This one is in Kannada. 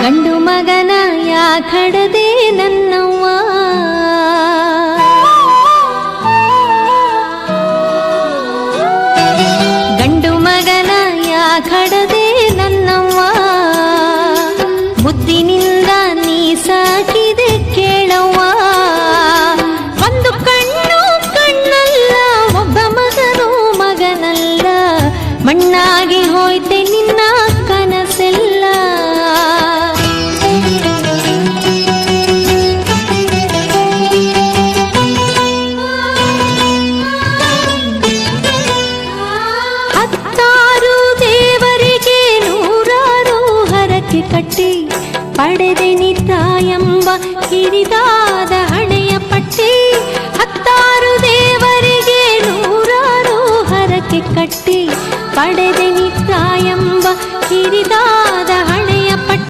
ಗಂಡು ಮಗನ ಯಾಕಡದೆ ನನ್ನವ್ವ, ಗಂಡು ಮಗನ ಯಾಕಡದೆ ನನ್ನವ್ವ, ಮುದ್ದಿನಿಂದ ನೀ ಸಾಕಿದೆ ಕೇಳವ್ವ. ಒಂದು ಕಣ್ಣು ಕಣ್ಣಲ್ಲ, ಒಬ್ಬ ಮಗನು ಮಗನಲ್ಲ, ಮಣ್ಣಾಗಿ ಹೋಯ್ತೆ ನಿನ್ನ ಕನಸೆಲ್ಲ. ಹತ್ತಾರು ದೇವರಿಗೆ ನೂರಾರು ಹರಕೆ ಕಟ್ಟಿ ಪಡೆದೆ ನಿತಾಯಂಬ ಹಿರಿದಾದ